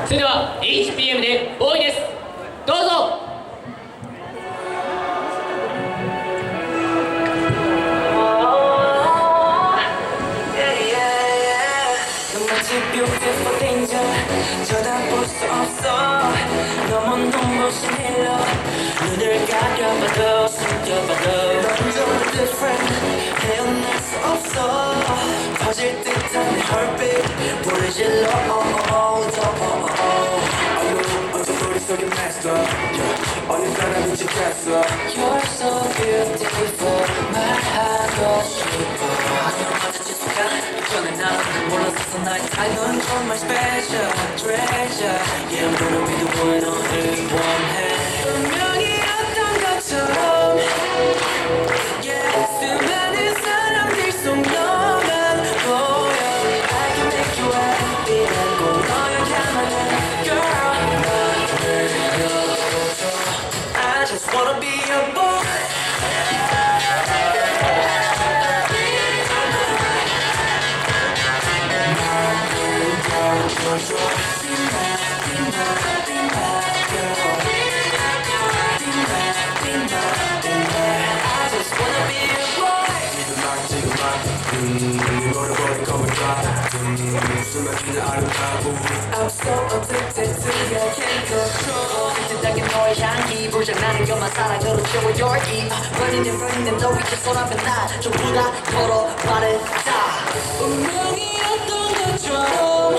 それでは HPM でボーイです。どうぞ。Beautiful danger 쳐다볼 수 없어 너무 눈부신 힐러 눈을 가려봐도 숨겨봐도 넌 좀 different 헤어날 수 없어 퍼질 듯한 내 heartbeat 불을 질러 어제 머릿속에 messed up 어느 사람이 지켰어 You're so beautiful 말하고 싶어 하지만 어제 지수가 이전에 난 몰랐었어 나의 타입 넌 정말 special treasure Yeah I'm gonna be the one 너를 원해 운명이었던 것처럼 Yeah 수많은 사람들 속 너만 보여 I can make you happy 난 꼭 너여야만 해 Girl 나를 믿어줘 I just wanna be your boy I'm so addicted to your chemical 든든하게 너의 향기 불장난인 것만 사랑으로 채워 your heat Running and 너 위에 손앞에 나 전부 다 걸어 말했다 운명이었던 것처럼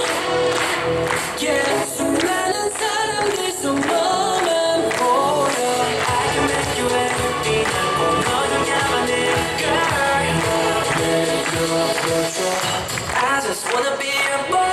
Yeah 수많은 사람들 속 너만 보여 I can make you happy 꼭 너여야만 해 Girl I just wanna be your boy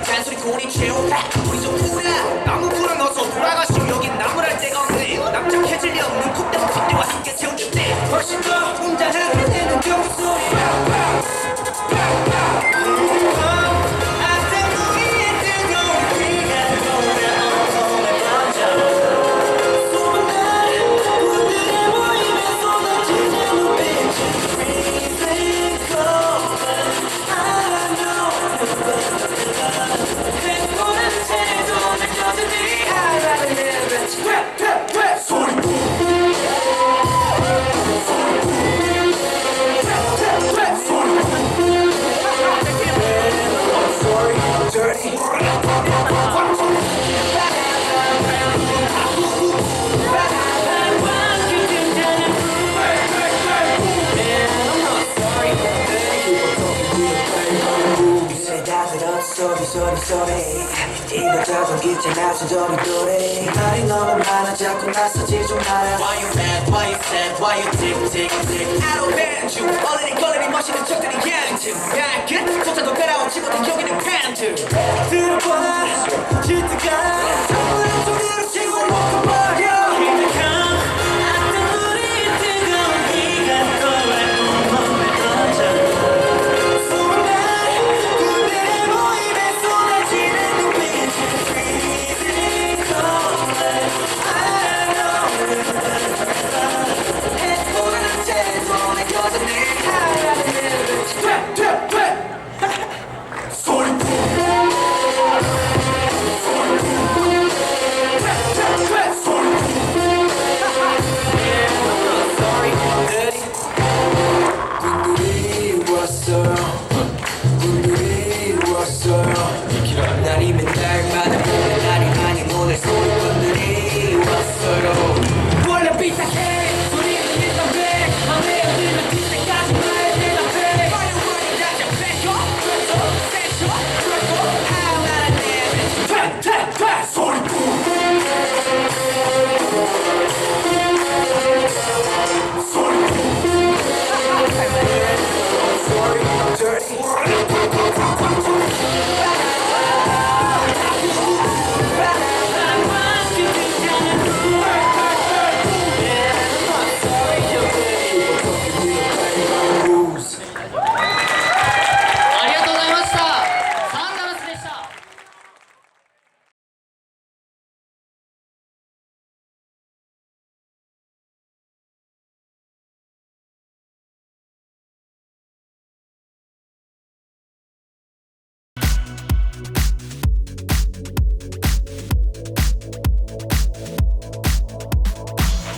잔소리 고리 채우다 우리 좀 우라 나무 불어넣어서 돌아가시오 여긴 나무랄 데가 없네 납작해질 리 없는 콧대 콧대와 함께 채워줄 때 훨씬 더 웅장하게 되는 경소리 소리 이거 자동기잖아 수저리 노래 말이 너무 많아 자꾸 나서지 좀 마라 Why you mad, why you sad, why you tick, tick, tick I don't ban you 어른이 꺼내니 멋있는 척들이 getting too bad そこから落ちもで競技のカントゥ들어봐質が